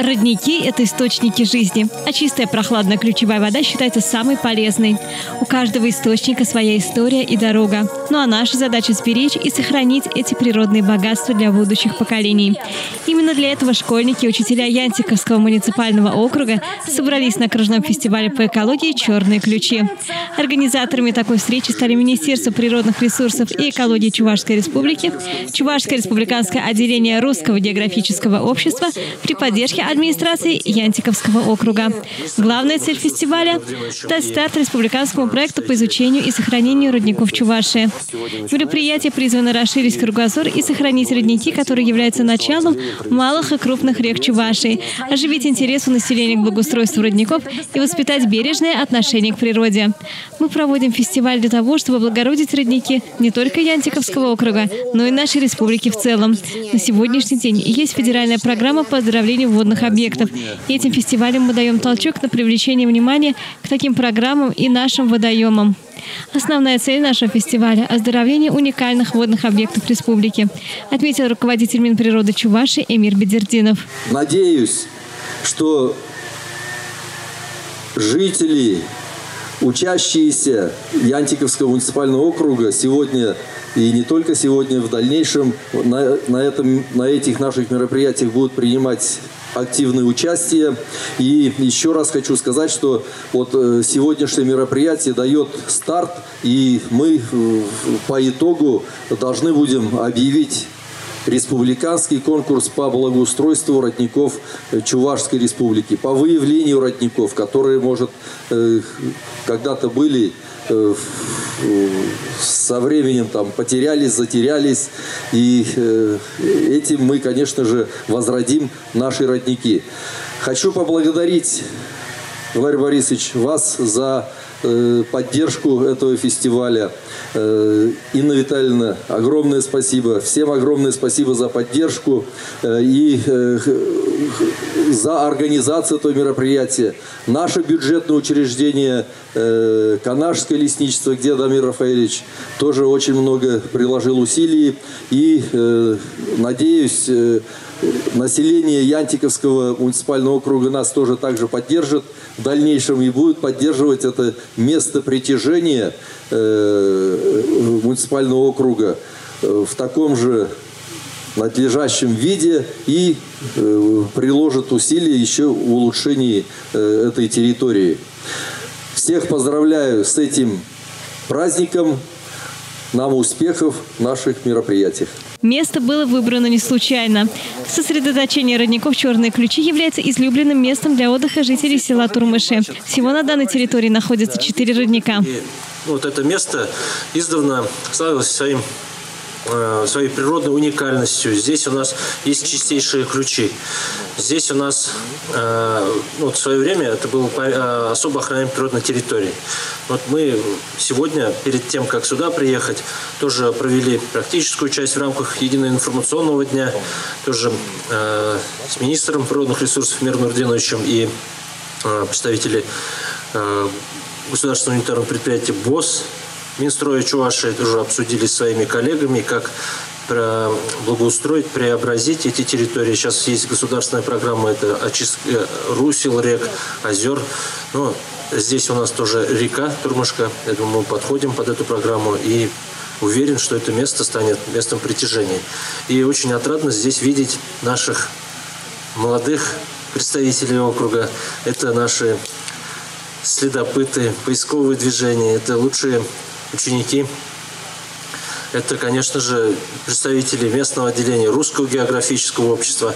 Родники – это источники жизни, а чистая прохладная ключевая вода считается самой полезной. У каждого источника своя история и дорога. Ну а наша задача – сберечь и сохранить эти природные богатства для будущих поколений. Именно для этого школьники и учителя Янтиковского муниципального округа собрались на окружном фестивале по экологии «Черные ключи». Организаторами такой встречи стали Министерство природных ресурсов и экологии Чувашской Республики, Чувашское республиканское отделение Русского географического общества при поддержке администрации Янтиковского округа. Главная цель фестиваля – дать старт республиканскому проекту по изучению и сохранению родников Чувашии. Мероприятие призвано расширить кругозор и сохранить родники, которые являются началом малых и крупных рек Чувашии, оживить интерес у населения к благоустройству родников и воспитать бережное отношение к природе. Мы проводим фестиваль для того, чтобы облагородить родники не только Янтиковского округа, но и нашей республики в целом. На сегодняшний день есть федеральная программа по оздоровлению водных объектов. И этим фестивалем мы даем толчок на привлечение внимания к таким программам и нашим водоемам. Основная цель нашего фестиваля – оздоровление уникальных водных объектов республики, отметил руководитель Минприроды Чувашии Эмир Бедердинов. Надеюсь, что жители, учащиеся Янтиковского муниципального округа сегодня и не только сегодня, в дальнейшем на этих наших мероприятиях будут принимать активное участие. И еще раз хочу сказать, что вот сегодняшнее мероприятие дает старт, и мы по итогу должны будем объявить республиканский конкурс по благоустройству родников Чувашской республики, по выявлению родников, которые, может, когда-то были, со временем там потерялись, затерялись. И этим мы, конечно же, возродим наши родники. Хочу поблагодарить, Валерий Борисович, вас за поддержку этого фестиваля. Инна Витальевна, огромное спасибо. Всем огромное спасибо за поддержку и за организацию этого мероприятия. Наше бюджетное учреждение Канашское лесничество, где Дамир Рафаэльевич тоже очень много приложил усилий. И надеюсь, население Янтиковского муниципального округа нас тоже также поддержит в дальнейшем и будет поддерживать это место притяжения муниципального округа в таком же надлежащем виде и приложит усилия еще в улучшении этой территории. Всех поздравляю с этим праздником. Нам успехов в наших мероприятиях. Место было выбрано не случайно. Сосредоточение родников «Черные ключи» является излюбленным местом для отдыха жителей села Турмыши. Всего на данной территории находится 4 родника. Вот это место издавна славилось своей природной уникальностью. Здесь у нас есть чистейшие ключи. Здесь у нас в свое время это было особо охраняемой природной территорией. Вот мы сегодня, перед тем, как сюда приехать, тоже провели практическую часть в рамках единого информационного дня, тоже с министром природных ресурсов Эмиром Нурдиновичем и представители государственного унитарного предприятия БОС Минстроя Чувашии тоже обсудили с своими коллегами, как благоустроить, преобразить эти территории. Сейчас есть государственная программа, это очистка русел, рек, озер. Но здесь у нас тоже река Турмышка. Я думаю, мы подходим под эту программу и уверен, что это место станет местом притяжения. И очень отрадно здесь видеть наших молодых представителей округа. Это наши следопыты, поисковые движения, это лучшие ученики. Это, конечно же, представители местного отделения Русского географического общества.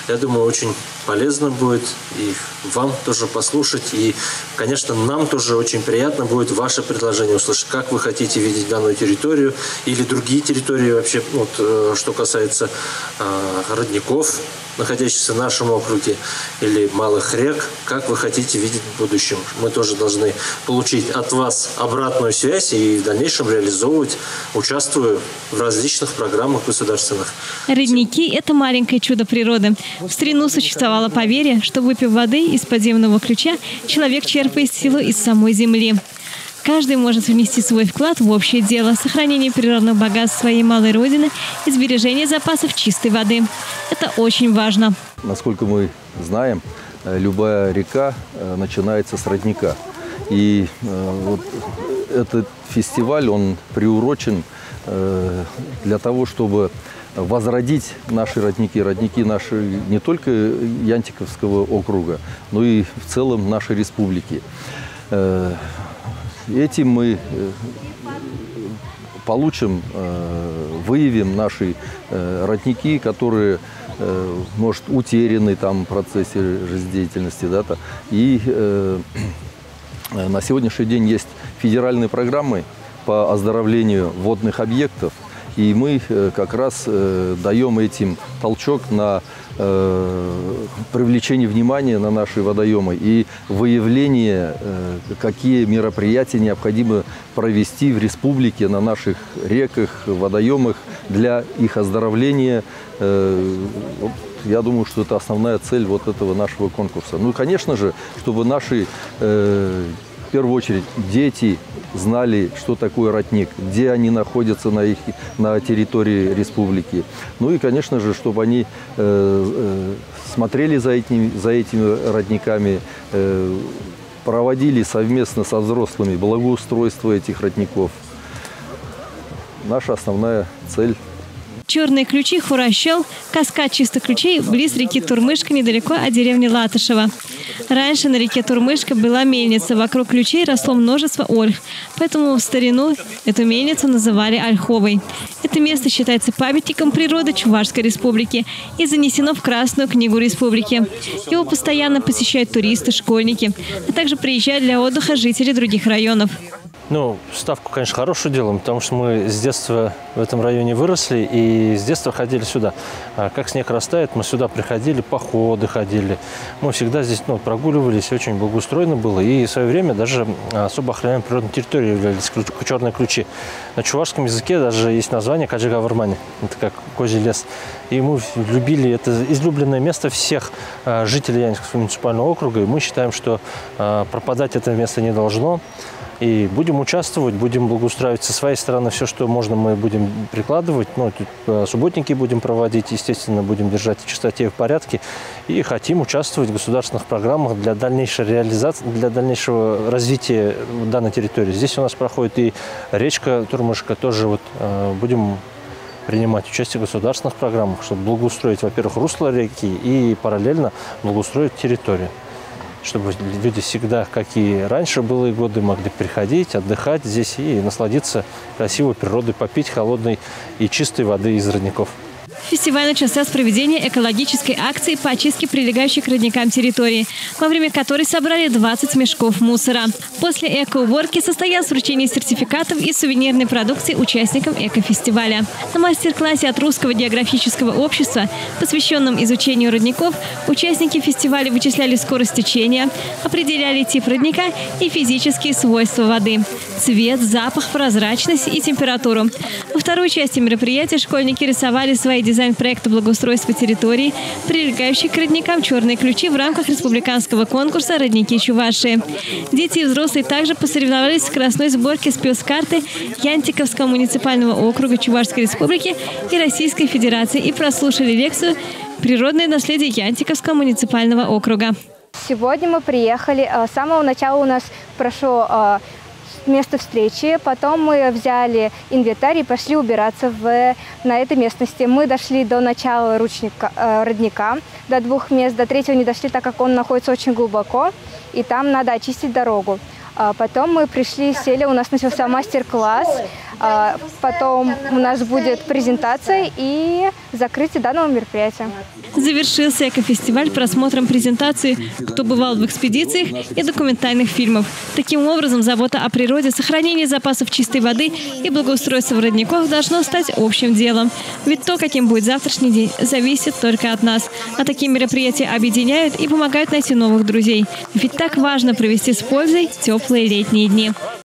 Я думаю, очень полезно будет и вам тоже послушать. И, конечно, нам тоже очень приятно будет ваше предложение услышать, как вы хотите видеть данную территорию или другие территории вообще, вот, что касается родников, находящихся в нашем округе, или малых рек, как вы хотите видеть в будущем. Мы тоже должны получить от вас обратную связь и в дальнейшем реализовывать, участвуя в различных программах государственных. Родники – это маленькое чудо природы. В старину существовало поверье, что, выпив воды из подземного ключа, человек черпает силу из самой земли. Каждый может внести свой вклад в общее дело – сохранение природных богатств своей малой родины и сбережение запасов чистой воды. Это очень важно. Насколько мы знаем, любая река начинается с родника. И вот этот фестиваль, он приурочен для того, чтобы возродить наши родники, родники наши не только Янтиковского округа, но и в целом нашей республики. Этим мы получим, выявим наши родники, которые, может, утеряны там в процессе жизнедеятельности. Да, и на сегодняшний день есть федеральные программы по оздоровлению водных объектов. И мы как раз даем этим толчок на привлечение внимания на наши водоемы и выявление, какие мероприятия необходимо провести в республике на наших реках, водоемах для их оздоровления. Я думаю, что это основная цель вот этого нашего конкурса. Ну, конечно же, чтобы наши, в первую очередь, дети знали, что такое родник, где они находятся на территории республики. Ну и, конечно же, чтобы они смотрели за этими родниками, проводили совместно со взрослыми благоустройство этих родников. Наша основная цель. Черные ключи, Хуращел, каскад чистых ключей близ реки Турмышка, недалеко от деревни Латышева. Раньше на реке Турмышка была мельница, вокруг ключей росло множество ольх, поэтому в старину эту мельницу называли Ольховой. Это место считается памятником природы Чувашской республики и занесено в Красную книгу республики. Его постоянно посещают туристы, школьники, а также приезжают для отдыха жители других районов. Ну, ставку, конечно, хорошую делаем, потому что мы с детства в этом районе выросли и с детства ходили сюда. Как снег растает, мы сюда приходили, походы ходили. Мы всегда здесь прогуливались, очень благоустроено было. И в свое время даже особо охраняемой природной территорией являлись черные ключи. На чувашском языке даже есть название Каджига-Вармани. Это как козий лес. И мы любили, это излюбленное место всех жителей Янтиковского муниципального округа. И мы считаем, что пропадать это место не должно. И будем участвовать, будем благоустраивать со своей стороны все, что можно, мы будем прикладывать. Ну, тут субботники будем проводить, естественно, будем держать в чистоте и в порядке. И хотим участвовать в государственных программах для дальнейшей реализации, для дальнейшего развития данной территории. Здесь у нас проходит и речка Турмышка, тоже вот будем принимать участие в государственных программах, чтобы благоустроить, во-первых, русло реки и параллельно благоустроить территорию. Чтобы люди всегда, как и раньше былые годы, могли приходить, отдыхать здесь и насладиться красивой природой, попить холодной и чистой воды из родников. Фестиваль начался с проведения экологической акции по очистке прилегающей к родникам территории, во время которой собрали 20 мешков мусора. После экоуборки состоялось вручение сертификатов и сувенирной продукции участникам экофестиваля. На мастер-классе от Русского географического общества, посвященном изучению родников, участники фестиваля вычисляли скорость течения, определяли тип родника и физические свойства воды – цвет, запах, прозрачность и температуру. Во второй части мероприятия школьники рисовали свои дизайн-проекта благоустройства территории, прилегающей к родникам «Черные ключи» в рамках республиканского конкурса «Родники Чувашии». Дети и взрослые также посоревновались в скоростной сборке спецкарты Янтиковского муниципального округа Чувашской республики и Российской Федерации и прослушали лекцию «Природное наследие Янтиковского муниципального округа». Сегодня мы приехали. С самого начала у нас прошло место встречи, потом мы взяли инвентарь и пошли убираться на этой местности. Мы дошли до начала родника, до 2 мест, до 3-го не дошли, так как он находится очень глубоко, и там надо очистить дорогу. Потом мы пришли, сели, у нас начался мастер-класс, потом у нас будет презентация и закрытие данного мероприятия. Завершился экофестиваль просмотром презентации «Кто бывал в экспедициях» и документальных фильмов. Таким образом, забота о природе, сохранение запасов чистой воды и благоустройство родников должно стать общим делом. Ведь то, каким будет завтрашний день, зависит только от нас. А такие мероприятия объединяют и помогают найти новых друзей. Ведь так важно провести с пользой теплые летние дни.